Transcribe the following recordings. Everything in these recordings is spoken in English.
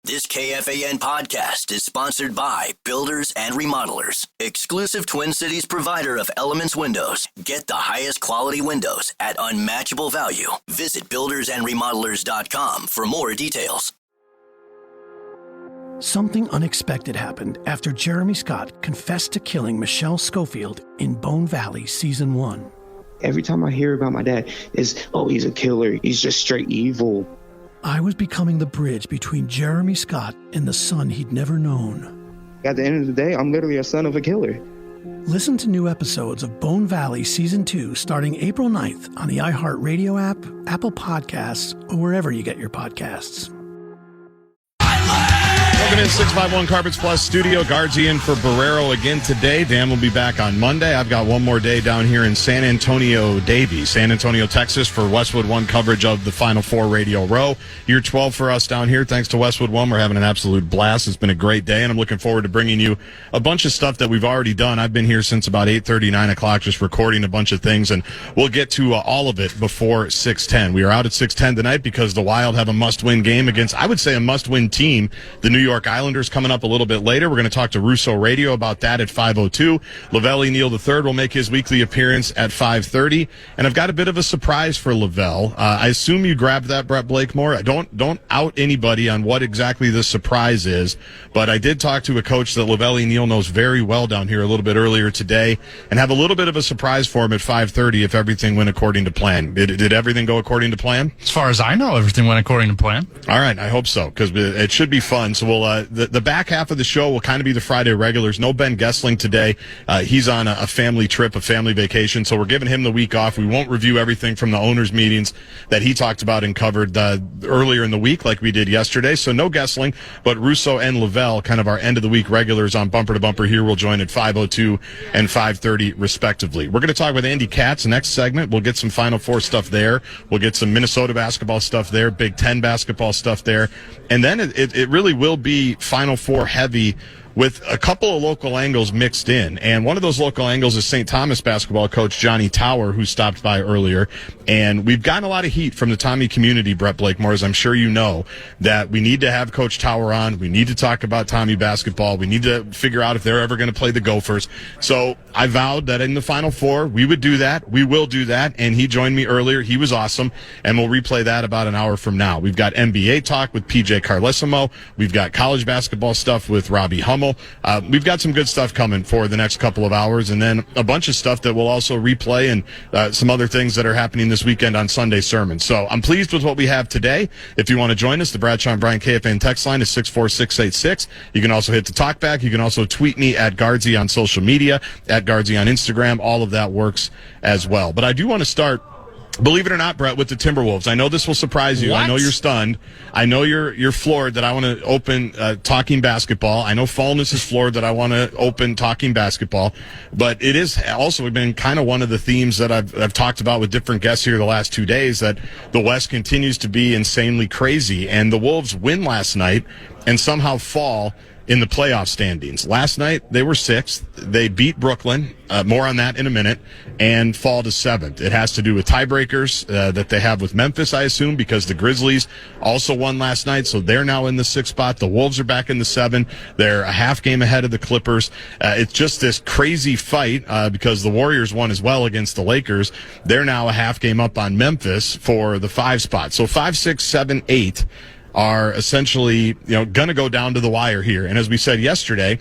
This KFAN podcast is sponsored by Builders and Remodelers, exclusive Twin Cities provider of Elements Windows. Get the highest quality windows at unmatchable value. Visit buildersandremodelers.com for more details. Something unexpected happened after Jeremy Scott confessed to killing Michelle Schofield in Bone Valley Season 1. Every time I hear about my dad, it's, oh, he's a killer. He's just straight evil. I was becoming the bridge between Jeremy Scott and the son he'd never known. At the end of the day, I'm literally a son of a killer. Listen to new episodes of Bone Valley Season 2 starting April 9th on the iHeartRadio app, Apple Podcasts, or wherever you get your podcasts. Welcome in 651 Carpets Plus Studio. Gaardsy in for Barreiro again today. Dan will be back on Monday. I've got one more day down here in San Antonio, Texas for Westwood One coverage of the Final Four Radio Row. Year 12 for us down here. Thanks to Westwood One. We're having an absolute blast. It's been a great day, and I'm looking forward to bringing you a bunch of stuff that we've already done. I've been here since about 8:30, 9 o'clock just recording a bunch of things, and we'll get to all of it before 6:10. We are out at 6:10 tonight because the Wild have a must-win game against, I would say, a must-win team, the New York Islanders, coming up a little bit later. We're going to talk to Russo Radio about that at 5:02. Lavelle Neal III will make his weekly appearance at 5:30, and I've got a bit of a surprise for Lavelle. I assume you grabbed that, Brett Blakemore. Don't out anybody on what exactly the surprise is, but I did talk to a coach that Lavelle Neal knows very well down here a little bit earlier today, and have a little bit of a surprise for him at 5:30 if everything went according to plan. Did everything go according to plan? As far as I know, everything went according to plan. All right, I hope so, because it should be fun. So we'll the back half of the show will kind of be the Friday regulars. No Ben Gessling today. He's on a family trip, a family vacation, so we're giving him the week off. We won't review everything from the owners' meetings that he talked about and covered earlier in the week like we did yesterday. So no Gessling, but Russo and Lavelle, kind of our end-of-the-week regulars on Bumper to Bumper here, will join at 5:02 and 5:30 respectively. We're going to talk with Andy Katz next segment. We'll get some Final Four stuff there. We'll get some Minnesota basketball stuff there, Big Ten basketball stuff there. And then it really will be Final Four heavy with a couple of local angles mixed in. And one of those local angles is St. Thomas basketball coach Johnny Tower, who stopped by earlier. And we've gotten a lot of heat from the Tommy community, Brett Blakemore, as I'm sure you know, that we need to have Coach Tower on. We need to talk about Tommy basketball. We need to figure out if they're ever going to play the Gophers. So I vowed that in the Final Four, we would do that. We will do that. And he joined me earlier. He was awesome. And we'll replay that about an hour from now. We've got NBA talk with PJ Carlesimo. We've got college basketball stuff with Robbie Hummel. We've got some good stuff coming for the next couple of hours, and then a bunch of stuff that we'll also replay, and some other things that are happening this weekend on Sunday sermons. So I'm pleased with what we have today. If you want to join us, the Bradshaw and Bryan KFAN text line is 64686. You can also hit the talkback. You can also tweet me at Gaardsy on social media, at Gaardsy on Instagram. All of that works as well. But I do want to start, believe it or not, Brett, with the Timberwolves. I know this will surprise you. What? I know you're stunned. I know you're floored that I want to open talking basketball. I know Fallness is floored that I want to open talking basketball. But it is also been kind of one of the themes that I've talked about with different guests here the last 2 days, that the West continues to be insanely crazy. And the Wolves win last night and somehow fall in the playoff standings. Last night, they were 6th. They beat Brooklyn, more on that in a minute, and fall to 7th. It has to do with tiebreakers that they have with Memphis, I assume, because the Grizzlies also won last night, so they're now in the 6th spot. The Wolves are back in the 7. They're a half game ahead of the Clippers. It's just this crazy fight because the Warriors won as well against the Lakers. They're now a half game up on Memphis for the 5 spot. So 5, 6, 7, 8 are essentially, going to go down to the wire here. And as we said yesterday,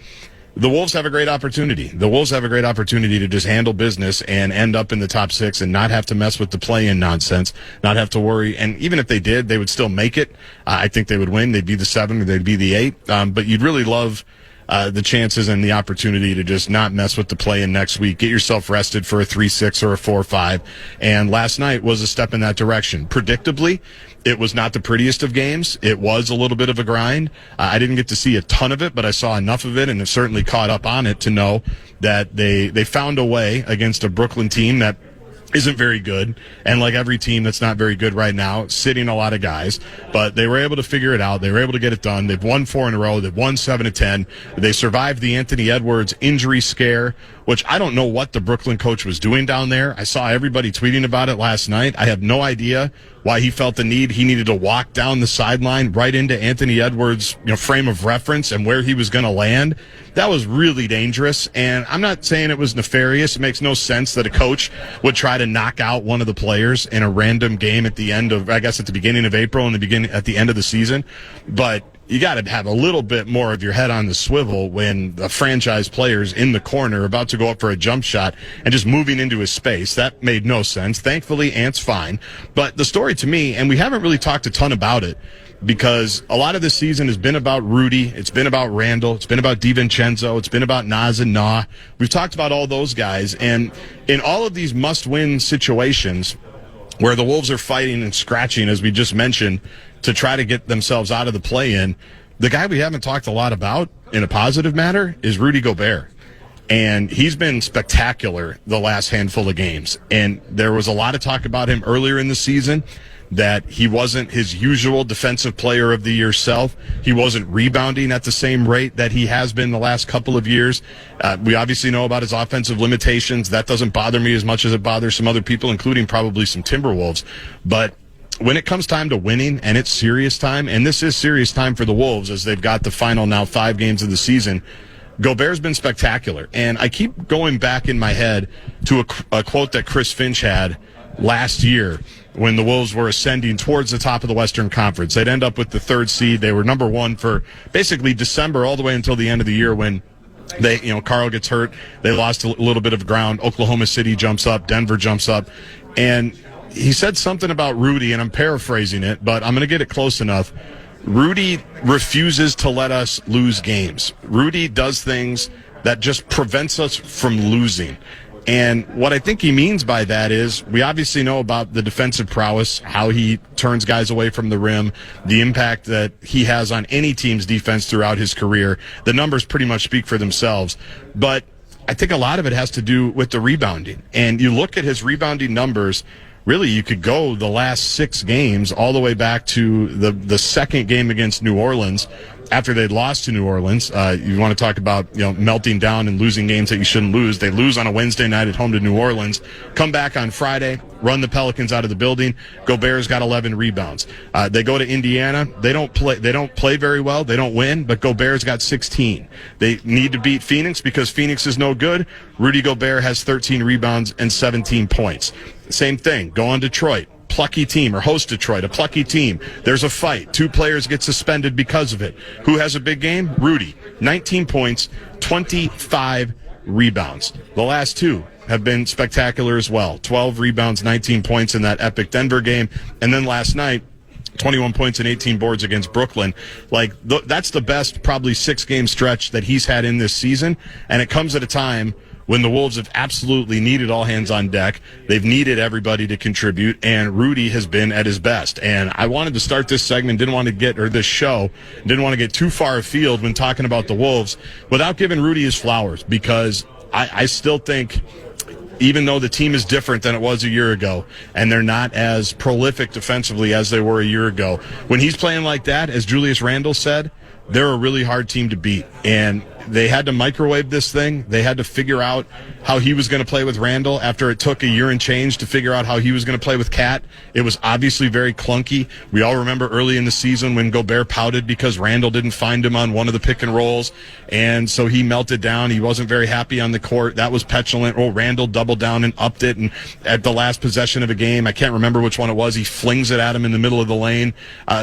the Wolves have a great opportunity. The Wolves have a great opportunity to just handle business and end up in the top 6 and not have to mess with the play-in nonsense, not have to worry. And even if they did, they would still make it. I think they would win. They'd be the 7 or they'd be the 8. But you'd really love the chances and the opportunity to just not mess with the play-in next week. Get yourself rested for a 3-6 or a 4-5. And last night was a step in that direction. Predictably, it was not the prettiest of games. It was a little bit of a grind. I didn't get to see a ton of it, but I saw enough of it and have certainly caught up on it to know that they found a way against a Brooklyn team that isn't very good, and like every team that's not very good right now, sitting a lot of guys, but they were able to figure it out. They were able to get it done. They've won 4 in a row. They've won 7 of 10. They survived the Anthony Edwards injury scare, which I don't know what the Brooklyn coach was doing down there. I saw everybody tweeting about it last night. I have no idea why he felt the need. He needed to walk down the sideline right into Anthony Edwards' frame of reference and where he was going to land. That was really dangerous, and I'm not saying it was nefarious. It makes no sense that a coach would try to knock out one of the players in a random game at the end of, I guess, at the beginning of April and at the end of the season. But you got to have a little bit more of your head on the swivel when the franchise player's in the corner about to go up for a jump shot and just moving into his space. That made no sense. Thankfully, Ant's fine. But the story to me, and we haven't really talked a ton about it, because a lot of this season has been about Rudy, it's been about Randall, it's been about DiVincenzo, it's been about Naz and Na. We've talked about all those guys, and in all of these must-win situations where the Wolves are fighting and scratching, as we just mentioned, to try to get themselves out of the play-in, the guy we haven't talked a lot about in a positive matter is Rudy Gobert. And he's been spectacular the last handful of games. And there was a lot of talk about him earlier in the season, that he wasn't his usual defensive player of the year self. He wasn't rebounding at the same rate that he has been the last couple of years. We obviously know about his offensive limitations. That doesn't bother me as much as it bothers some other people, including probably some Timberwolves. But when it comes time to winning, and it's serious time, and this is serious time for the Wolves as they've got the final now 5 games of the season, Gobert's been spectacular. And I keep going back in my head to a quote that Chris Finch had last year when the Wolves were ascending towards the top of the Western Conference. They'd end up with the 3rd seed. They were number 1 for basically December all the way until the end of the year when Carl gets hurt. They lost a little bit of ground. Oklahoma City jumps up. Denver jumps up. And he said something about Rudy, and I'm paraphrasing it, but I'm going to get it close enough. Rudy refuses to let us lose games. Rudy does things that just prevents us from losing. And what I think he means by that is we obviously know about the defensive prowess, how he turns guys away from the rim, the impact that he has on any team's defense throughout his career. The numbers pretty much speak for themselves. But I think a lot of it has to do with the rebounding. And you look at his rebounding numbers, really you could go the last 6 games all the way back to the second game against New Orleans after they'd lost to New Orleans. You want to talk about melting down and losing games that you shouldn't lose. They lose on a Wednesday night at home to New Orleans, come back on Friday, run the Pelicans out of the building. Gobert's got 11 rebounds. They go to Indiana. They don't play very well. They don't win, but Gobert's got 16. They need to beat Phoenix because Phoenix is no good. Rudy Gobert has 13 rebounds and 17 points. Same thing. Go on Detroit. Plucky team, or host Detroit, a plucky team. There's a fight. 2 players get suspended because of it. Who has a big game? Rudy. 19 points, 25 rebounds. The last 2 have been spectacular as well. 12 rebounds, 19 points in that epic Denver game. And then last night, 21 points and 18 boards against Brooklyn. That's the best probably 6-game stretch that he's had in this season. And it comes at a time when the Wolves have absolutely needed all hands on deck. They've needed everybody to contribute, and Rudy has been at his best. And I wanted to start this segment, didn't want to get too far afield when talking about the Wolves without giving Rudy his flowers, because I still think, even though the team is different than it was a year ago, and they're not as prolific defensively as they were a year ago, when he's playing like that, as Julius Randle said, they're a really hard team to beat. And they had to microwave this thing. They had to figure out how he was going to play with Randall after it took a year and change to figure out how he was going to play with Cat. It was obviously very clunky. We all remember early in the season when Gobert pouted because Randall didn't find him on one of the pick and rolls, and so he melted down. He wasn't very happy on the court. That was petulant. Randall doubled down and upped it, and at the last possession of a game, I can't remember which one it was, he flings it at him in the middle of the lane.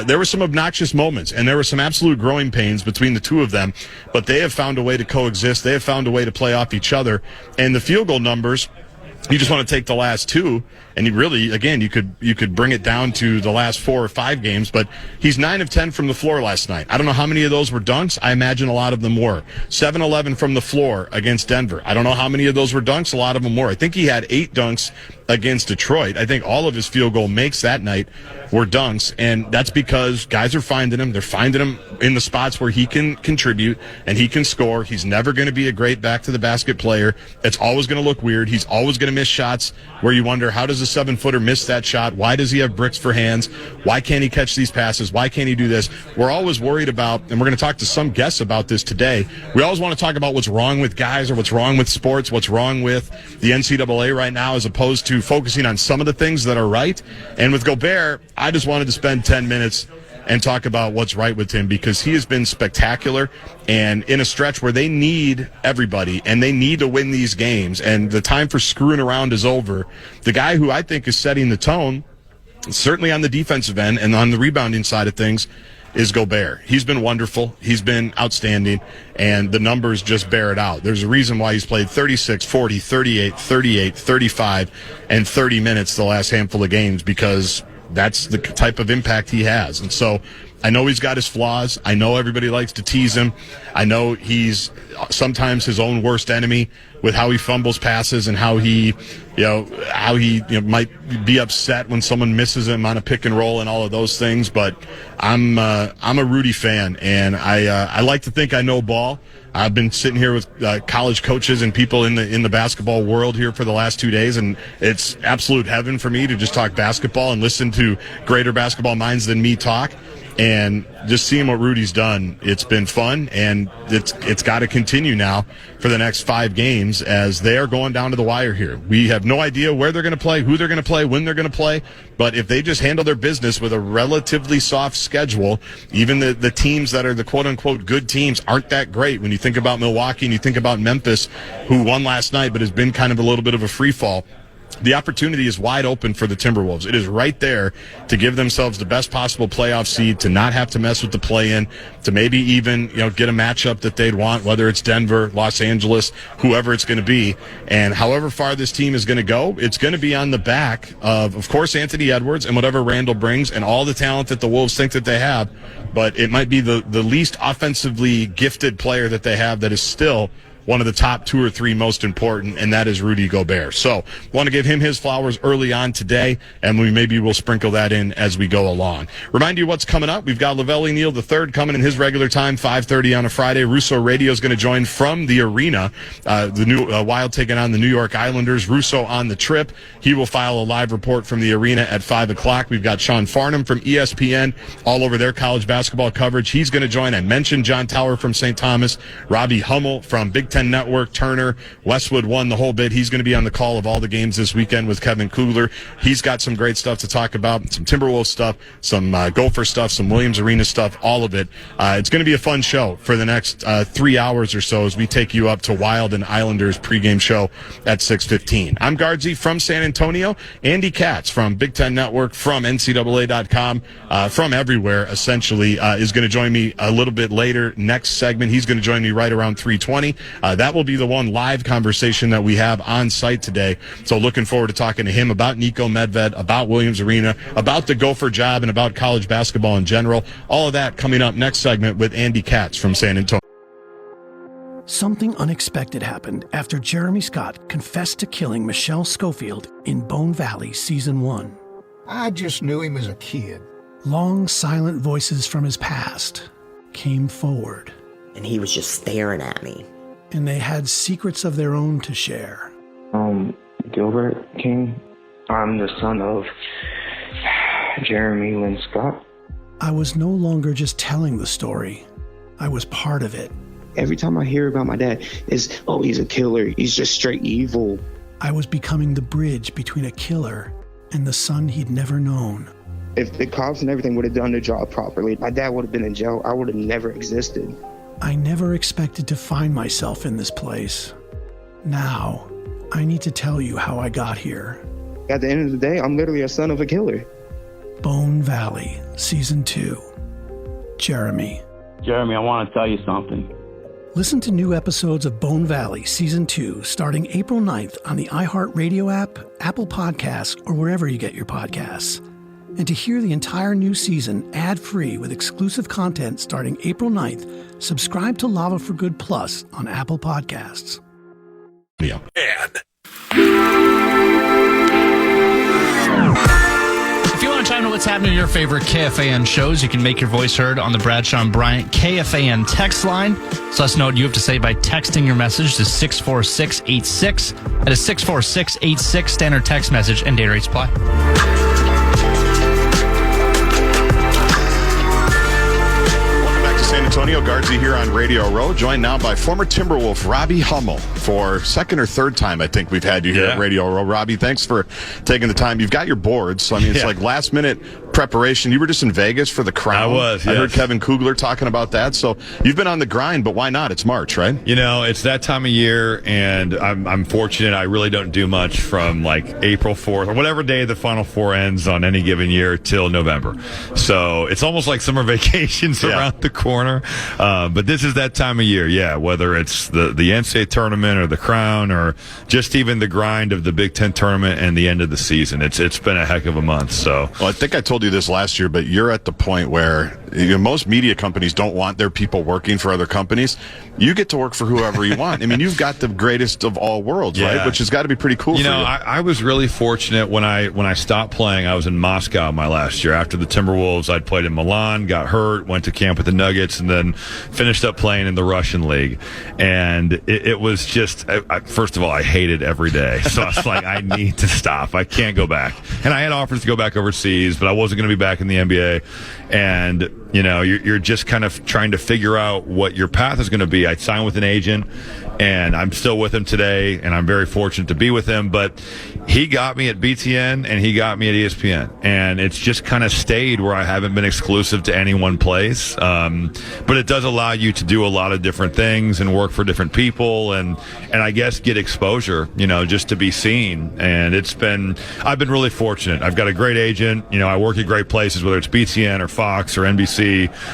There were some obnoxious moments, and there were some absolute growing pains between the two of them, but they have found a way to coexist. They have found a way to play off each other. And the field goal numbers, you just want to take the last 2, and you really, again, you could bring it down to the last 4 or 5 games, but he's 9 of 10 from the floor last night. I don't know how many of those were dunks. I imagine a lot of them were. 7-11 from the floor against Denver. I don't know how many of those were dunks. A lot of them were. I think he had 8 dunks against Detroit. I think all of his field goal makes that night were dunks, and that's because guys are finding him. They're finding him in the spots where he can contribute and he can score. He's never going to be a great back-to-the-basket player. It's always going to look weird. He's always going to miss shots where you wonder, how does a 7-footer miss that shot? Why does he have bricks for hands? Why can't he catch these passes? Why can't he do this? We're always worried about, and we're going to talk to some guests about this today, we always want to talk about what's wrong with guys or what's wrong with sports, what's wrong with the NCAA right now, as opposed to focusing on some of the things that are right. And with Gobert, I just wanted to spend 10 minutes and talk about what's right with him, because he has been spectacular and in a stretch where they need everybody and they need to win these games, and the time for screwing around is over. The guy who I think is setting the tone, certainly on the defensive end and on the rebounding side of things, is Gobert. He's been wonderful. He's been outstanding, and the numbers just bear it out. There's a reason why he's played 36, 40, 38, 38, 35, and 30 minutes the last handful of games, because that's the type of impact he has. And so I know he's got his flaws. I know everybody likes to tease him. I know he's sometimes his own worst enemy with how he fumbles passes and how he might be upset when someone misses him on a pick and roll and all of those things. But I'm a Rudy fan, and I like to think I know ball. I've been sitting here with college coaches and people in the basketball world here for the last 2 days, and it's absolute heaven for me to just talk basketball and listen to greater basketball minds than me talk. And just seeing what Rudy's done, it's been fun, and it's got to continue now for the next 5 games, as they are going down to the wire here. We have no idea where they're going to play, who they're going to play, when they're going to play, but if they just handle their business with a relatively soft schedule, even the teams that are the quote-unquote good teams aren't that great. When you think about Milwaukee and you think about Memphis, who won last night but has been kind of a little bit of a free fall, the opportunity is wide open for the Timberwolves. It is right there to give themselves the best possible playoff seed, to not have to mess with the play-in, to maybe even get a matchup that they'd want, whether it's Denver, Los Angeles, whoever it's going to be. And however far this team is going to go, it's going to be on the back of course, Anthony Edwards and whatever Randall brings and all the talent that the Wolves think that they have. But it might be the least offensively gifted player that they have that is still one of the top 2 or 3 most important, and that is Rudy Gobert. So want to give him his flowers early on today, and we'll sprinkle that in as we go along. Remind you what's coming up. We've got Lavelli Neal III coming in his regular time, 5:30 on a Friday. Russo Radio is going to join from the arena. The new Wild taking on the New York Islanders. Russo on the trip. He will file a live report from the arena at 5 o'clock. We've got Sean Farnham from ESPN all over their college basketball coverage. He's going to join. I mentioned John Tower from St. Thomas. Robbie Hummel from Big Ten Network, Turner, Westwood won the whole bit. He's going to be on the call of all the games this weekend with Kevin Kugler. He's got some great stuff to talk about, some Timberwolves stuff, some Gopher stuff, some Williams Arena stuff, all of it. It's going to be a fun show for the next 3 hours or so as we take you up to Wild and Islanders pregame show at 6:15. I'm Gaardsy from San Antonio. Andy Katz from Big Ten Network, from NCAA.com, from everywhere, essentially, is going to join me a little bit later. Next segment, he's going to join me right around 3:20. That will be the one live conversation that we have on site today. So looking forward to talking to him about Nico Medved, about Williams Arena, about the Gopher job, and about college basketball in general. All of that coming up next segment with Andy Katz from San Antonio. Something unexpected happened after Jeremy Scott confessed to killing Michelle Schofield in Bone Valley Season 1. I just knew him as a kid. Long, silent voices from his past came forward. And he was just staring at me. And they had secrets of their own to share. Gilbert King. I'm the son of Jeremy Lynn Scott. I was no longer just telling the story. I was part of it. Every time I hear about my dad, it's, oh, he's a killer. He's just straight evil. I was becoming the bridge between a killer and the son he'd never known. If the cops and everything would have done their job properly, my dad would have been in jail. I would have never existed. I never expected to find myself in this place. Now, I need to tell you how I got here. At the end of the day, I'm literally a son of a killer. Bone Valley, Season 2. Jeremy. Jeremy, I want to tell you something. Listen to new episodes of Bone Valley Season 2 starting April 9th on the iHeartRadio app, Apple Podcasts, or wherever you get your podcasts. And to hear the entire new season ad-free with exclusive content starting April 9th, subscribe to Lava for Good Plus on Apple Podcasts. Yeah. If you want to chime in know what's happening in your favorite KFAN shows. You can make your voice heard on the Bradshaw and Bryant KFAN text line. So let us know what you have to say by texting your message to 64686. That is 64686, standard text message, and data rates apply. San Antonio, Gaardsy here on Radio Row, joined now by former Timberwolf Robbie Hummel for second or third time I think we've had you here at Radio Row. Robbie, thanks for taking the time. You've got your boards, so I mean it's like last minute preparation. You were just in Vegas for the Crown. I was, yes. I heard Kevin Kugler talking about that, so you've been on the grind, but why not? It's March, right? You know, it's that time of year, and I'm fortunate. I really don't do much from like April 4th or whatever day the Final Four ends on any given year till November. So it's almost like summer vacations around the corner. But this is that time of year, whether it's the NCAA tournament or the Crown or just even the grind of the Big Ten tournament and the end of the season. It's been a heck of a month. So, well, I think I told you this last year, but you're at the point where most media companies don't want their people working for other companies. You get to work for whoever you want. I mean, you've got the greatest of all worlds, right? Which has got to be pretty cool for you. I was really fortunate when I stopped playing. I was in Moscow my last year. After the Timberwolves, I'd played in Milan, got hurt, went to camp with the Nuggets, and then finished up playing in the Russian league. And it was just, first of all, I hated every day. So I was like, I need to stop. I can't go back. And I had offers to go back overseas, but I wasn't going to be back in the NBA. And, you know, you're just kind of trying to figure out what your path is going to be. I signed with an agent, and I'm still with him today, and I'm very fortunate to be with him. But he got me at BTN, and he got me at ESPN. And it's just kind of stayed where I haven't been exclusive to any one place. But it does allow you to do a lot of different things and work for different people and I guess get exposure, you know, just to be seen. And I've been really fortunate. I've got a great agent. You know, I work at great places, whether it's BTN or Fox or NBC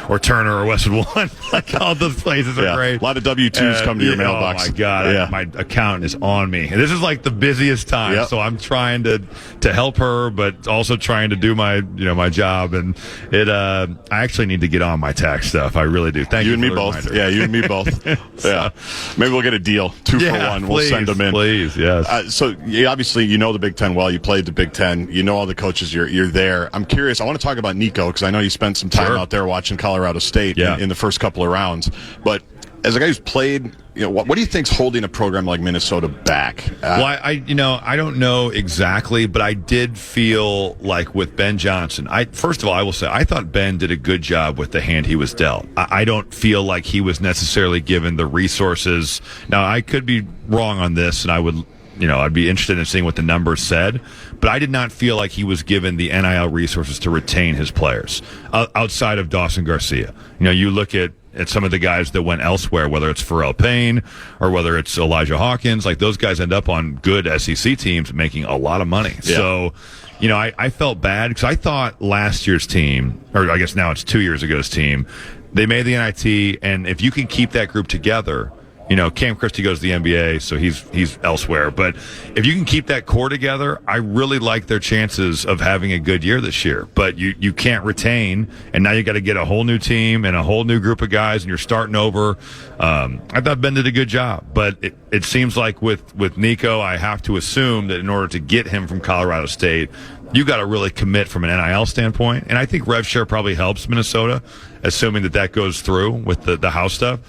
or Turner or Westwood One. Like all those places are great. A lot of W-2s come to your mailbox. Oh my God. My accountant is on me. And this is like the busiest time. So I'm trying to help her, but also trying to do my job. And I actually need to get on my tax stuff. I really do. Thank you. You and me both. Reminder. Yeah, you and me both. Yeah. Maybe we'll get a deal. 2 for 1. We'll send them in. Please, yes. So obviously you know the Big Ten well. You played the Big Ten. You know all the coaches. You're there. I'm curious. I want to talk about Nico because I know you spent some time out there watching Colorado State in the first couple of rounds. But as a guy who's played, you know, what do you think's holding a program like Minnesota back? Well, I don't know exactly, but I did feel like with Ben Johnson, first of all, I will say I thought Ben did a good job with the hand he was dealt. I don't feel like he was necessarily given the resources. Now, I could be wrong on this, and I'd be interested in seeing what the numbers said, but I did not feel like he was given the NIL resources to retain his players outside of Dawson Garcia. You know, you look at some of the guys that went elsewhere, whether it's Pharrell Payne or whether it's Elijah Hawkins, like those guys end up on good SEC teams making a lot of money. Yeah. So, you know, I felt bad because I thought last year's team, or I guess now it's 2 years ago's team, they made the NIT, and if you can keep that group together, you know, Cam Christie goes to the NBA, so he's elsewhere. But if you can keep that core together, I really like their chances of having a good year this year. But you can't retain, and now you got to get a whole new team and a whole new group of guys, and you're starting over. I thought Ben did a good job, but it seems like with Nico, I have to assume that in order to get him from Colorado State, you got to really commit from an NIL standpoint. And I think rev share probably helps Minnesota, assuming that goes through with the house stuff.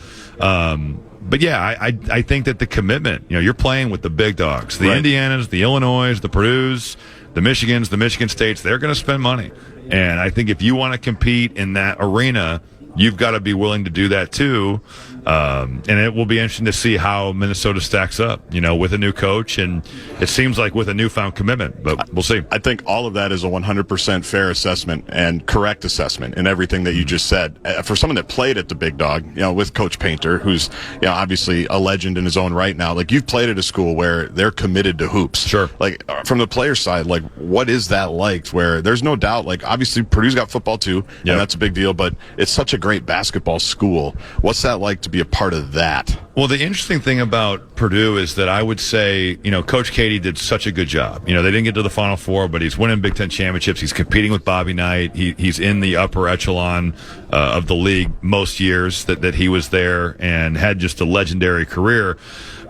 But yeah, I think that the commitment, you know, you're playing with the big dogs, the Indianas, the Illinois, the Purdues, the Michigans, the Michigan States, they're going to spend money. And I think if you want to compete in that arena, you've got to be willing to do that too. And it will be interesting to see how Minnesota stacks up, you know, with a new coach. And it seems like with a newfound commitment, but we'll see. I think all of that is a 100% fair assessment and correct assessment in everything that you just said. For someone that played at the Big Dog, you know, with Coach Painter, who's, you know, obviously a legend in his own right now, like you've played at a school where they're committed to hoops. Sure. Like from the player side, like what is that like where there's no doubt, like obviously Purdue's got football too, and that's a big deal, but it's such a great basketball school. What's that like to be a part of that? Well, the interesting thing about Purdue is that I would say, Coach Katie did such a good job. They didn't get to the Final Four, but he's winning Big Ten championships. He's competing with Bobby Knight. He's in the upper echelon of the league most years that he was there, and had just a legendary career.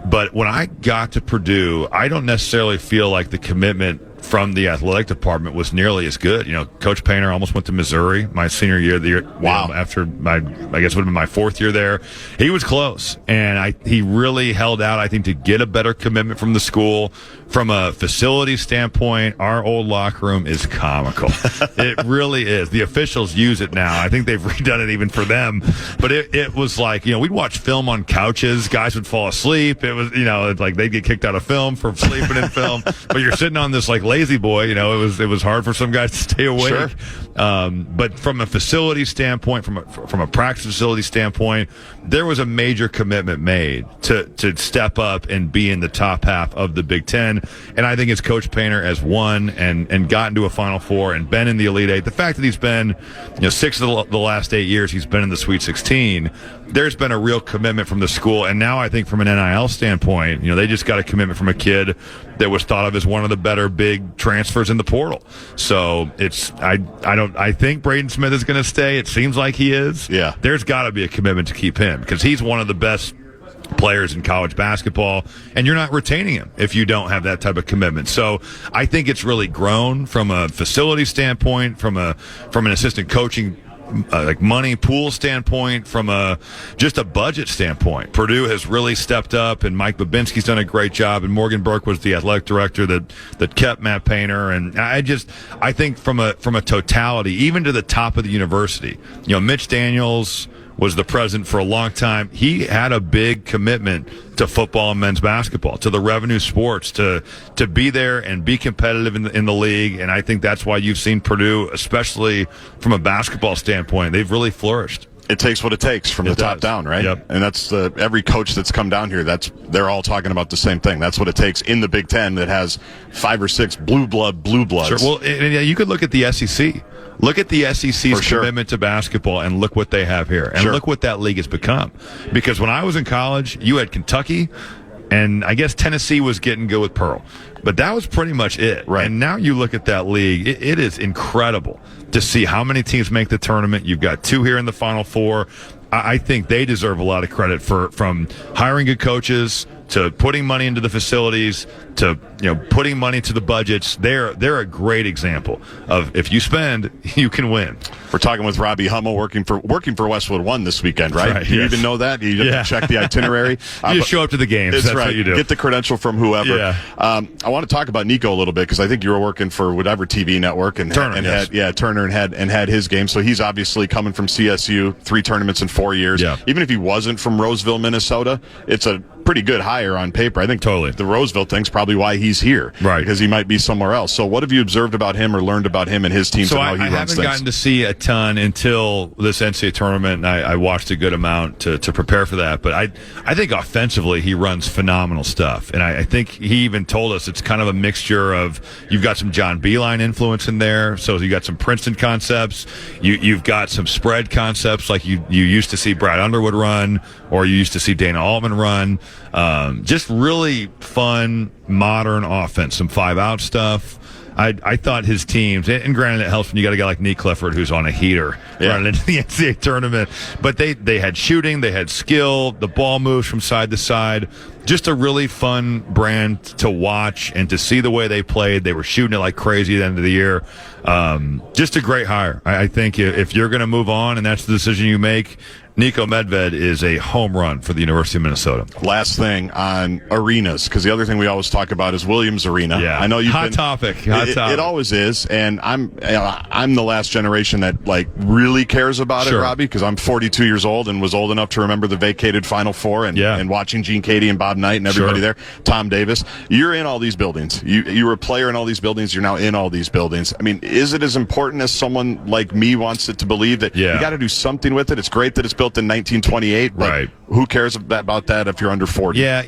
But when I got to Purdue, I don't necessarily feel like the commitment from the athletic department was nearly as good. Coach Painter almost went to Missouri my senior year. Wow. After I guess it would have been my fourth year there. He was close, and he really held out, I think, to get a better commitment from the school. From a facility standpoint, our old locker room is comical. It really is. The officials use it now. I think they've redone it even for them. But it was like, we'd watch film on couches. Guys would fall asleep. It was, like they'd get kicked out of film for sleeping in film. But you're sitting on this like lazy boy. It was hard for some guys to stay awake. Sure. But from a facility standpoint, from a practice facility standpoint, there was a major commitment made to step up and be in the top half of the Big Ten. And I think as Coach Painter has won and gotten to a Final Four and been in the Elite Eight, the fact that he's been, 6 of the last 8 years he's been in the Sweet 16, there's been a real commitment from the school. And now I think from an NIL standpoint, they just got a commitment from a kid that was thought of as one of the better big transfers in the portal. So I think Braden Smith is going to stay. It seems like he is. Yeah. There's got to be a commitment to keep him because he's one of the best players in college basketball, and you're not retaining him if you don't have that type of commitment. So I think it's really grown from a facility standpoint, from an assistant coaching like money pool standpoint, from just a budget standpoint. Purdue has really stepped up, and Mike Babinski's done a great job, and Morgan Burke was the athletic director that kept Matt Painter. And I think from a totality, even to the top of the university, Mitch Daniels was the president for a long time. He had a big commitment to football and men's basketball, to the revenue sports, to be there and be competitive in the league. And I think that's why you've seen Purdue, especially from a basketball standpoint, they've really flourished. It takes what it takes from the top down, right? Yep. And that's every coach that's come down here, they're all talking about the same thing. That's what it takes in the Big Ten that has 5 or 6 blue bloods. Sure. Well, you could look at the SEC. Look at the SEC's commitment to basketball, and look what they have here. And look what that league has become. Because when I was in college, you had Kentucky, and I guess Tennessee was getting good with Pearl. But that was pretty much it. Right. And now you look at that league, it is incredible to see how many teams make the tournament. You've got 2 here in the Final Four. I think they deserve a lot of credit from hiring good coaches, to putting money into the facilities, to putting money to the budgets. They're a great example of if you spend, you can win. We're talking with Robbie Hummel, working for Westwood One this weekend, right? Do you even know that? You have to check the itinerary. You just show up to the games. That's right. what you do. Get the credential from whoever. Yeah. I want to talk about Nico a little bit because I think you were working for whatever TV network and Turner, Turner had his game. So he's obviously coming from CSU, 3 tournaments in 4 years. Yeah. Even if he wasn't from Roseville, Minnesota, it's a pretty good hire on paper. I think totally the Roseville thing's probably why he's here, right? Because he might be somewhere else. So what have you observed about him or learned about him and his team? So and how he I runs haven't things? gotten to see a ton until this NCAA tournament, and I watched a good amount to prepare for that. But I think offensively he runs phenomenal stuff, and I think he even told us it's kind of a mixture of you've got some John Beilein influence in there, so you got some Princeton concepts, you've got some spread concepts like you used to see Brad Underwood run, or you used to see Dana Altman run. Just really fun, modern offense. Some 5-out stuff. I thought his teams, and granted it helps when you got a guy like Nick Clifford who's on a heater running into the NCAA tournament, but they had shooting, they had skill, the ball moves from side to side. Just a really fun brand to watch and to see the way they played. They were shooting it like crazy at the end of the year. Just a great hire. I think if you're going to move on and that's the decision you make, Nico Medved is a home run for the University of Minnesota. Last thing on arenas, because the other thing we always talk about is Williams Arena. Yeah, I know you've hot topic. It always is, and I'm the last generation that really cares about it, Robbie, because I'm 42 years old and was old enough to remember the vacated Final Four and watching Gene Cady and Bob Knight and everybody there. Tom Davis, you're in all these buildings. You were a player in all these buildings. You're now in all these buildings. I mean, is it as important as someone like me wants it to believe that you got to do something with it? It's great that it's built built in 1928, but right. Who cares about that if you're under 40? Yeah,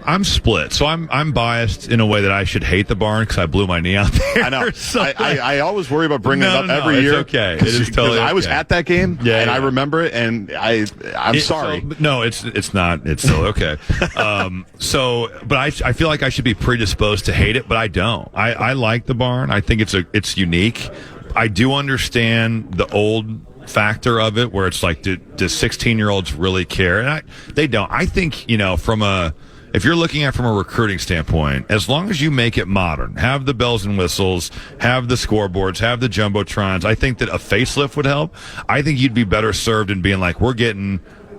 I'm split. So I'm biased in a way that I should hate the barn because I blew my knee out there. I know. I always worry about bringing it up every it's year. Okay, it is totally. I was at that game, and I remember it, and I'm sorry. No, it's not. It's still okay. But I feel like I should be predisposed to hate it, but I don't. I like the barn. I think it's unique. I do understand the old factor of it where it's like, do 16-year-olds really care? And they don't. I think, if you're looking at from a recruiting standpoint, as long as you make it modern, have the bells and whistles, have the scoreboards, have the jumbotrons, I think that a facelift would help. I think you'd be better served in being like, we're getting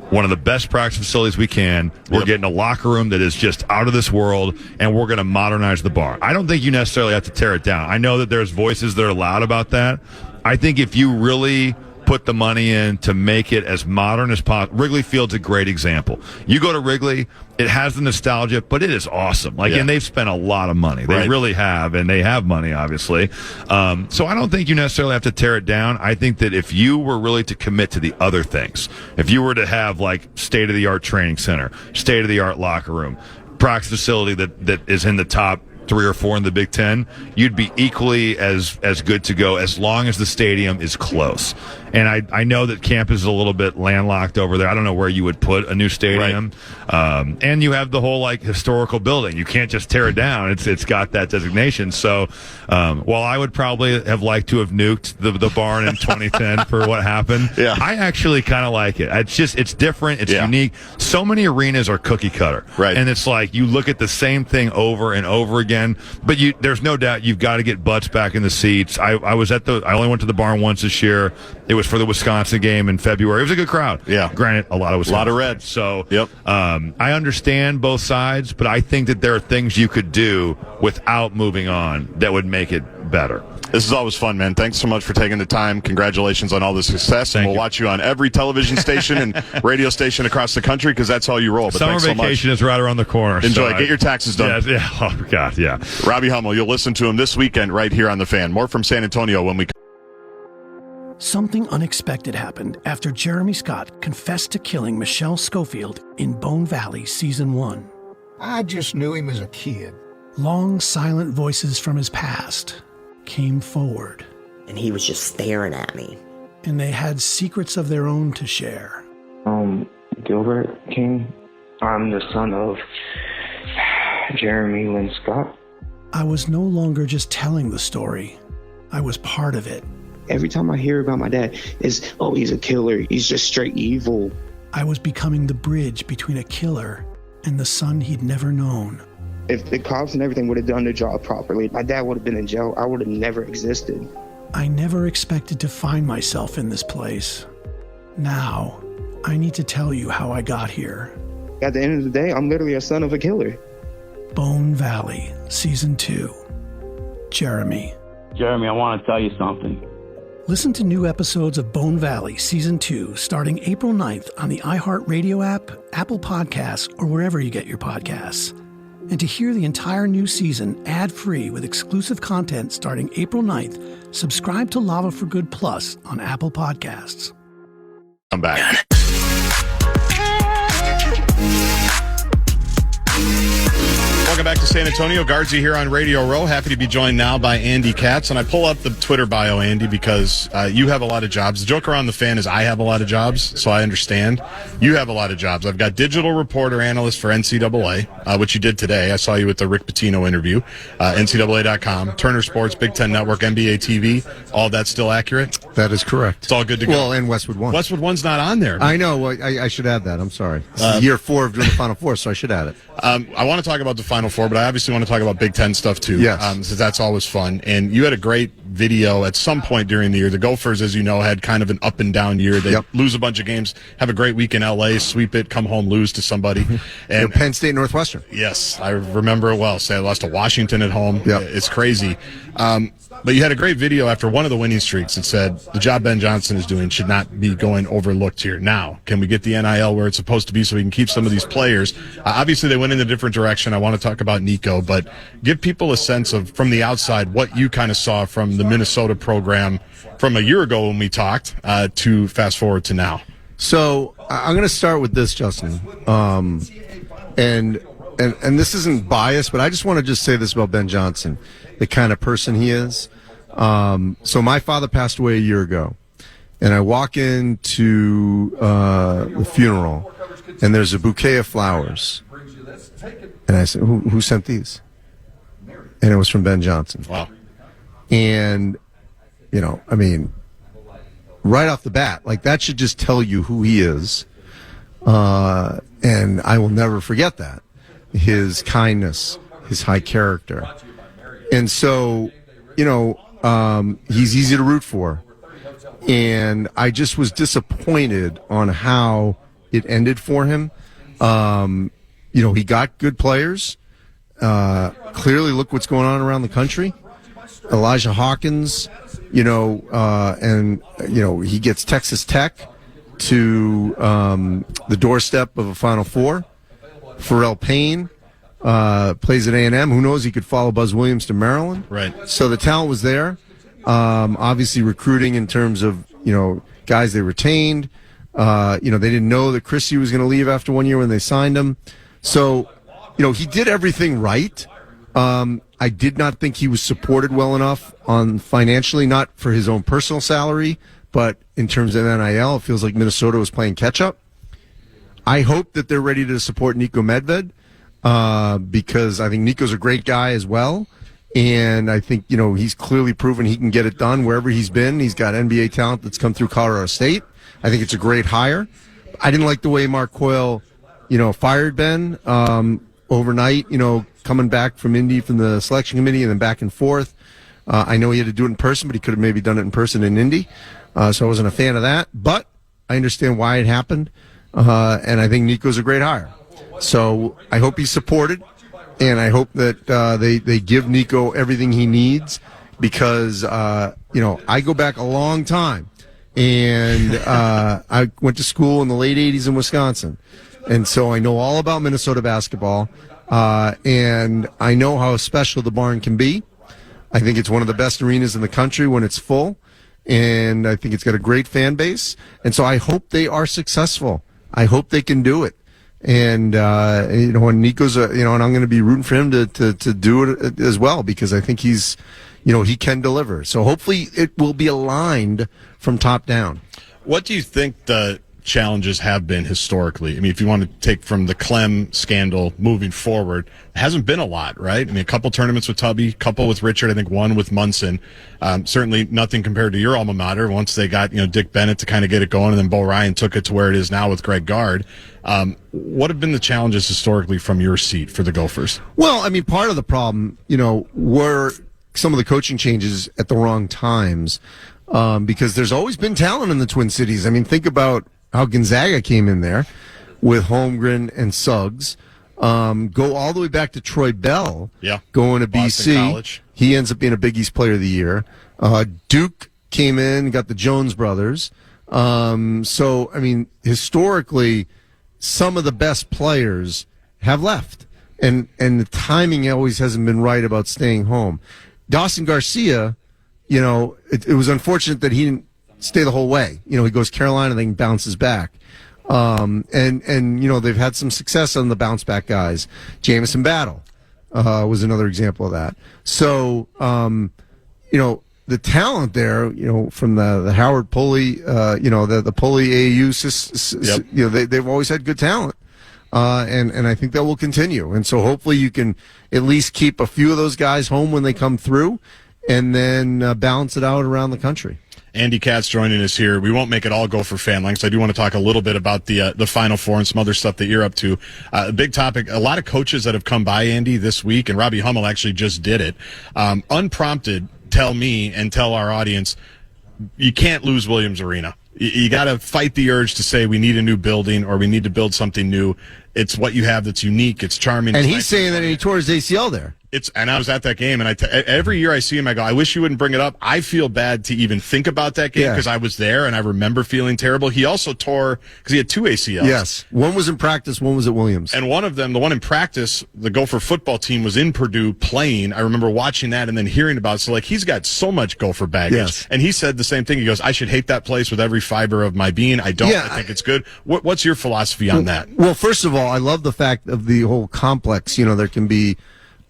one of the best practice facilities we can. We're getting a locker room that is just out of this world, and we're going to modernize the barn. I don't think you necessarily have to tear it down. I know that there's voices that are loud about that. I think if you really put the money in to make it as modern as possible. Wrigley Field's a great example. You go to Wrigley, it has the nostalgia, but it is awesome. And they've spent a lot of money. They really have, and they have money, obviously. So I don't think you necessarily have to tear it down. I think that if you were really to commit to the other things, if you were to have state-of-the-art training center, state-of-the-art locker room, practice facility that is in the top 3 or 4 in the Big Ten, you'd be equally as good to go as long as the stadium is close. And I know that campus is a little bit landlocked over there. I don't know where you would put a new stadium. And you have the whole historical building. You can't just tear it down. It's got that designation. So while I would probably have liked to have nuked the barn in 2010 for what happened, I actually kind of like it. It's different. It's unique. So many arenas are cookie cutter. Right. And it's like you look at the same thing over and over again, but there's no doubt you've got to get butts back in the seats. I only went to the barn once this year. It was for the Wisconsin game in February. It was a good crowd. Yeah. Granted, a lot of red. So I understand both sides, but I think that there are things you could do without moving on that would make it better. This is always fun, man. Thanks so much for taking the time. Congratulations on all the success. And we'll watch you on every television station and radio station across the country because that's how you roll. But summer vacation is right around the corner. Enjoy. Get your taxes done. Yeah. Oh, God, yeah. Robbie Hummel, you'll listen to him this weekend right here on The Fan. More from San Antonio when we come. Something unexpected happened after Jeremy Scott confessed to killing Michelle Schofield in Bone Valley Season 1. I just knew him as a kid. Long, silent voices from his past came forward. And he was just staring at me. And they had secrets of their own to share. Gilbert King. I'm the son of Jeremy Lynn Scott. I was no longer just telling the story. I was part of it. Every time I hear about my dad, it's, oh, he's a killer. He's just straight evil. I was becoming the bridge between a killer and the son he'd never known. If the cops and everything would have done their job properly, my dad would have been in jail. I would have never existed. I never expected to find myself in this place. Now, I need to tell you how I got here. At the end of the day, I'm literally a son of a killer. Bone Valley, Season 2. Jeremy. Jeremy, I want to tell you something. Listen to new episodes of Bone Valley Season 2 starting April 9th on the iHeartRadio app, Apple Podcasts, or wherever you get your podcasts. And to hear the entire new season ad-free with exclusive content starting April 9th, subscribe to Lava for Good Plus on Apple Podcasts. I'm back. Welcome back to San Antonio. Gaardsy here on Radio Row. Happy to be joined now by Andy Katz. And I pull up the Twitter bio, Andy, because you have a lot of jobs. The joke around the fan is I have a lot of jobs, so I understand. You have a lot of jobs. I've got digital reporter analyst for NCAA, which you did today. I saw you with the Rick Pitino interview. NCAA.com, Turner Sports, Big Ten Network, NBA TV. All that's still accurate? That is correct. It's all good to go. Well, and Westwood 1. Westwood 1's not on there. I know. Well, I should add that. I'm sorry. This is year 4 of doing the Final Four, so I should add it. I want to talk about the Final Four, but I obviously want to talk about Big Ten stuff too. Yes. Since that's always fun. And you had a great video at some point during the year. The Gophers, as you know, had kind of an up and down year. They lose a bunch of games, have a great week in L.A., sweep it, come home, lose to somebody. And Penn State, Northwestern. Yes, I remember it well. Say, I lost to Washington at home. Yep. It's crazy. But you had a great video after one of the winning streaks that said the job Ben Johnson is doing should not be going overlooked here. Now, can we get the NIL where it's supposed to be so we can keep some of these players? Obviously, they went in a different direction. I want to talk about Nico, but give people a sense of, from the outside, what you kind of saw from the Minnesota program from a year ago when we talked to fast forward to now. So I'm going to start with this, Justin. And this isn't biased, but I just want to just say this about Ben Johnson, the kind of person he is. So my father passed away a year ago, and I walk into the funeral, and there's a bouquet of flowers. And I said, who sent these? And it was from Ben Johnson. Wow. And, right off the bat, like, that should just tell you who he is. And I will never forget that. His kindness, his high character. And so, he's easy to root for. And I just was disappointed on how it ended for him. He got good players. Clearly, look what's going on around the country. Elijah Hawkins, he gets Texas Tech to the doorstep of a Final Four. Pharrell Payne plays at A&M. Who knows? He could follow Buzz Williams to Maryland. Right. So the talent was there. Obviously, recruiting in terms of guys they retained. They didn't know that Christie was going to leave after 1 year when they signed him. So, he did everything right. I did not think he was supported well enough on financially, not for his own personal salary, but in terms of NIL. It feels like Minnesota was playing catch up. I hope that they're ready to support Nico Medved because I think Nico's a great guy as well. And I think, he's clearly proven he can get it done wherever he's been. He's got NBA talent that's come through Colorado State. I think it's a great hire. I didn't like the way Mark Coyle, fired Ben overnight, coming back from Indy from the selection committee and then back and forth. I know he had to do it in person, but he could have maybe done it in person in Indy. So I wasn't a fan of that. But I understand why it happened. And I think Nico's a great hire. So I hope he's supported. And I hope that they give Nico everything he needs because, I go back a long time. And I went to school in the late 80s in Wisconsin. And so I know all about Minnesota basketball. And I know how special the barn can be. I think it's one of the best arenas in the country when it's full. And I think it's got a great fan base. And so I hope they are successful. I hope they can do it. And, and Nico's, and I'm going to be rooting for him to do it as well because I think he's, he can deliver. So hopefully it will be aligned from top down. What do you think the challenges have been historically? I mean, if you want to take from the Clem scandal moving forward, it hasn't been a lot, right? I mean, a couple tournaments with Tubby, a couple with Richard, I think one with Munson. Certainly nothing compared to your alma mater once they got, Dick Bennett to kind of get it going, and then Bo Ryan took it to where it is now with Greg Gard. What have been the challenges historically from your seat for the Gophers? Well, I mean, part of the problem, were some of the coaching changes at the wrong times because there's always been talent in the Twin Cities. I mean, think about how Gonzaga came in there with Holmgren and Suggs. Go all the way back to Troy Bell going to Boston BC. College. He ends up being a Big East Player of the Year. Duke came in, got the Jones brothers. So, I mean, historically, some of the best players have left. And the timing always hasn't been right about staying home. Dawson Garcia, it was unfortunate that he didn't stay the whole way. He goes Carolina, then bounces back. And they've had some success on the bounce back guys. Jamison Battle was another example of that. So, the talent there, from the Howard Pulley, the Pulley AAU, they've always had good talent. And I think that will continue. And so hopefully you can at least keep a few of those guys home when they come through and then balance it out around the country. Andy Katz joining us here. We won't make it all go for fan lengths. I do want to talk a little bit about the Final Four and some other stuff that you're up to. A big topic, a lot of coaches that have come by, Andy, this week, and Robbie Hummel actually just did it. Unprompted, tell me and tell our audience, you can't lose Williams Arena. You got to fight the urge to say we need a new building or we need to build something new. It's what you have that's unique. It's charming. And it's he's nice saying that he tore his ACL there. And I was at that game, and every year I see him, I go, I wish you wouldn't bring it up. I feel bad to even think about that game because I was there, and I remember feeling terrible. He also tore, because he had 2 ACLs. Yes. One was in practice, one was at Williams. And one of them, the one in practice, the Gopher football team was in Purdue playing. I remember watching that and then hearing about it. So, like, he's got so much Gopher baggage. Yes. And he said the same thing. He goes, I should hate that place with every fiber of my being. I don't. I think it's good. What's your philosophy on that? Well, first of all, I love the fact of the whole complex. There can be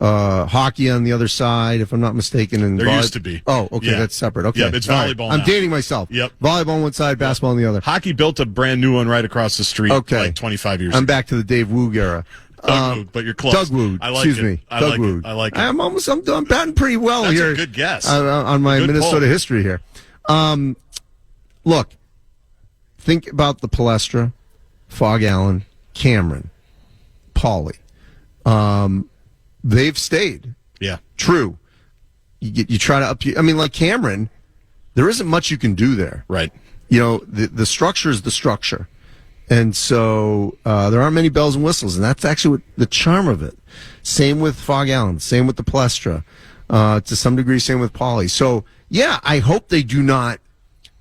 hockey on the other side, if I'm not mistaken. And there used to be. Oh, okay, that's separate. Okay, it's volleyball. Right. I'm dating myself. Yep, volleyball on one side, basketball on the other. Hockey built a brand new one right across the street. Like 25 years. I'm back to the Dave Woog era. Doug Woog, but you're close. Doug Woog. I like Excuse me. Doug Woog. I like it. I'm batting pretty well That's here. A good guess on my Minnesota history here. Look, think about the Palestra, Fog Allen, Cameron, Pauly. They've stayed. Yeah. True. You try to like Cameron, there isn't much you can do there. Right. The structure is the structure. And so there aren't many bells and whistles, and that's actually the charm of it. Same with Fog Allen, same with the Palestra, to some degree, same with Pauly. So, yeah, I hope they do not,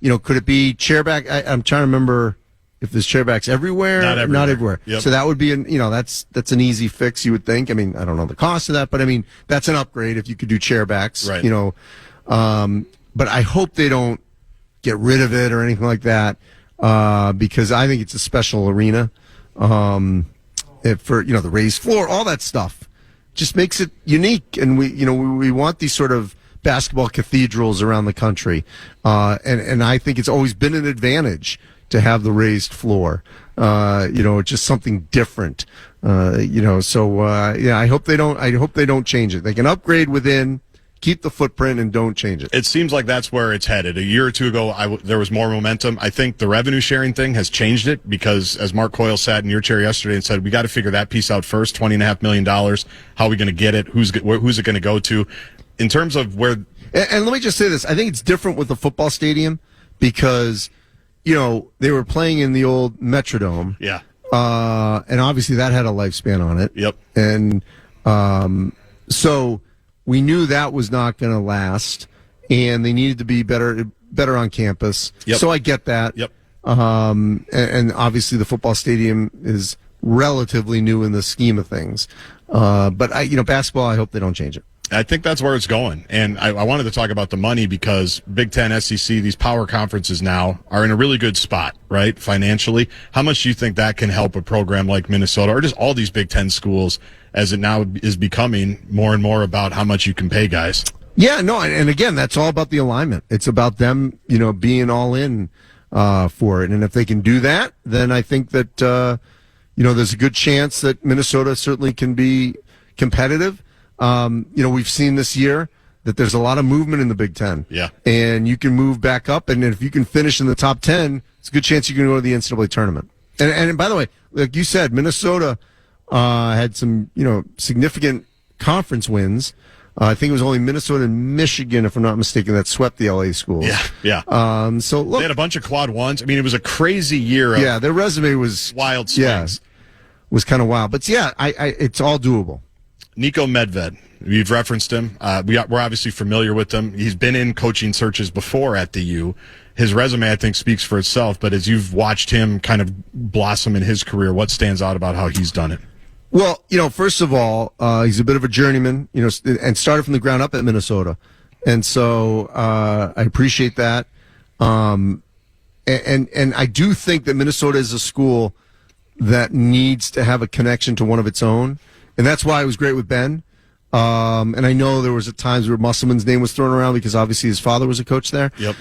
could it be chairback? I'm trying to remember if there's chairbacks everywhere. Not everywhere. Yep. So that would be that's an easy fix, you would think. I mean, I don't know the cost of that, but I mean, that's an upgrade if you could do chairbacks, right. But I hope they don't get rid of it or anything like that, because I think it's a special arena, for, the raised floor, all that stuff just makes it unique. And we want these sort of basketball cathedrals around the country. And I think it's always been an advantage to have the raised floor, just something different, I hope they don't change it. They can upgrade within, keep the footprint, and don't change it. It seems like that's where it's headed. A year or two ago, there was more momentum. I think the revenue sharing thing has changed it because, as Mark Coyle sat in your chair yesterday and said, we got to figure that piece out first, $20.5 million. How are we going to get it? Who's it going to go to? In terms of where... And let me just say this. I think it's different with the football stadium because... they were playing in the old Metrodome. Yeah. And obviously that had a lifespan on it. Yep. And so we knew that was not going to last, and they needed to be better on campus. Yep. So I get that. Yep. And obviously the football stadium is relatively new in the scheme of things. But basketball, I hope they don't change it. I think that's where it's going. And I wanted to talk about the money because Big Ten, SEC, these power conferences now are in a really good spot, right, financially. How much do you think that can help a program like Minnesota or just all these Big Ten schools as it now is becoming more and more about how much you can pay guys? Yeah, no, and again, that's all about the alignment. It's about them, being all in for it. And if they can do that, then I think that, there's a good chance that Minnesota certainly can be competitive. We've seen this year that there's a lot of movement in the Big Ten. Yeah. And you can move back up, and if you can finish in the top 10, it's a good chance you can go to the NCAA tournament. And by the way, like you said, Minnesota had some, significant conference wins. I think it was only Minnesota and Michigan, if I'm not mistaken, that swept the LA schools. Yeah. So look, they had a bunch of quad ones. I mean, it was a crazy year. Their resume was wild swings. Yeah, was kind of wild. But it's all doable. Nico Medved, you've referenced him. We're obviously familiar with him. He's been in coaching searches before at the U. His resume, I think, speaks for itself. But as you've watched him kind of blossom in his career, what stands out about how he's done it? Well, first of all, he's a bit of a journeyman, and started from the ground up at Minnesota. And so I appreciate that. And I do think that Minnesota is a school that needs to have a connection to one of its own. And that's why it was great with Ben. And I know there was at times where Musselman's name was thrown around because obviously his father was a coach there. Yep.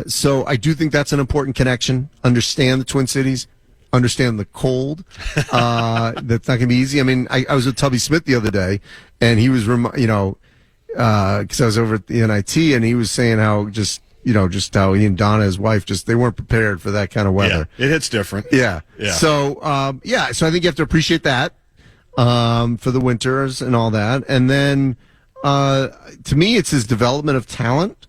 So I do think that's an important connection. Understand the Twin Cities. Understand the cold. That's not going to be easy. I mean, I was with Tubby Smith the other day, and he was, because I was over at the NIT, and he was saying how just how he and Donna, his wife, they weren't prepared for that kind of weather. Yeah, it hits different. Yeah. So, so I think you have to appreciate that. For the winters and all that. And then, to me, it's his development of talent.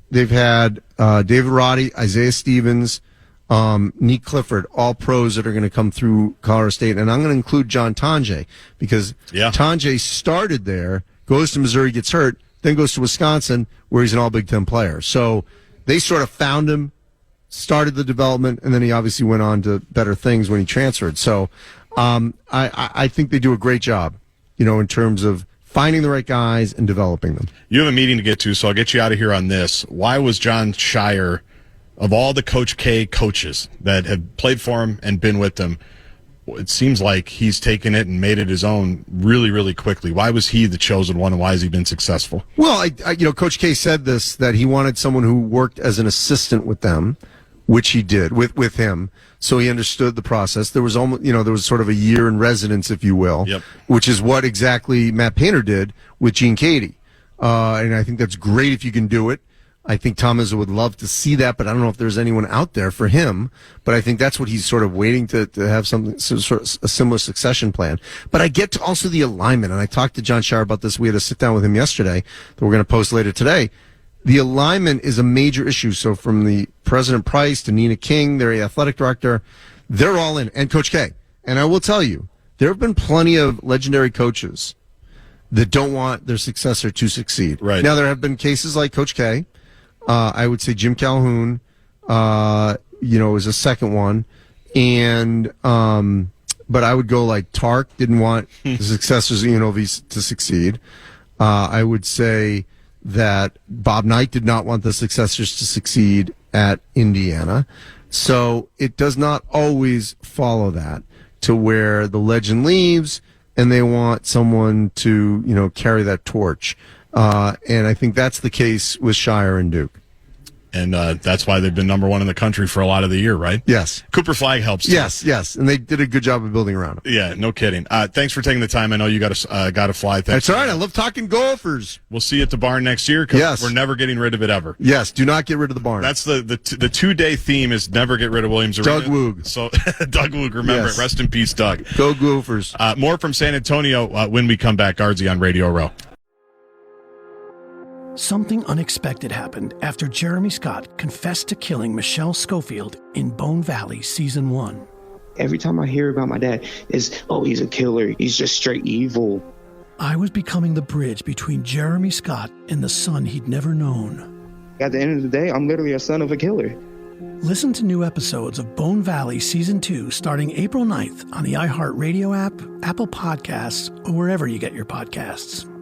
They've had David Roddy, Isaiah Stevens, Nick Clifford, all pros that are going to come through Colorado State. And I'm going to include John Tonje because Tonje started there, goes to Missouri, gets hurt, then goes to Wisconsin, where he's an all Big Ten player. So they sort of found him, started the development, and then he obviously went on to better things when he transferred. So I think they do a great job, in terms of finding the right guys and developing them. You have a meeting to get to, so I'll get you out of here on this. Why was Jon Scheyer, of all the Coach K coaches that have played for him and been with him, it seems like he's taken it and made it his own really, really quickly. Why was he the chosen one, and why has he been successful? Well, Coach K said this, that he wanted someone who worked as an assistant with them, which he did with him. So he understood the process. There was almost, there was sort of a year in residence, if you will, which is what exactly Matt Painter did with Gene Cady. And I think that's great if you can do it. I think Tom Izzo would love to see that, but I don't know if there's anyone out there for him. But I think that's what he's sort of waiting to have something, sort of a similar succession plan. But I get to also the alignment, and I talked to Jon Scheyer about this. We had a sit down with him yesterday that we're going to post later today. The alignment is a major issue. So from the President Price to Nina King, their athletic director, they're all in, and Coach K. And I will tell you, there have been plenty of legendary coaches that don't want their successor to succeed. Right. Now, there have been cases like Coach K. I would say Jim Calhoun, is a second one. And, but I would go like Tark didn't want the successors of UNLV to succeed. I would say that Bob Knight did not want the successors to succeed at Indiana. So it does not always follow that to where the legend leaves and they want someone to, carry that torch. And I think that's the case with Scheyer and Duke. And that's why they've been number one in the country for a lot of the year, right? Yes. Cooper Flag helps too. Yes. And they did a good job of building around him. Yeah, no kidding. Thanks for taking the time. I know you got to fly. Thanks. That's all right. I love talking Gophers. We'll see you at the barn next year because we're never getting rid of it ever. Yes, do not get rid of the barn. That's the 2-day theme is never get rid of Williams Arena. Doug Woog. So Doug Woog, remember it. Rest in peace, Doug. Go Gophers. More from San Antonio when we come back. Gaardsy on Radio Row. Something unexpected happened after Jeremy Scott confessed to killing Michelle Schofield in Bone Valley Season 1. Every time I hear about my dad, it's, he's a killer. He's just straight evil. I was becoming the bridge between Jeremy Scott and the son he'd never known. At the end of the day, I'm literally a son of a killer. Listen to new episodes of Bone Valley Season 2 starting April 9th on the iHeartRadio app, Apple Podcasts, or wherever you get your podcasts.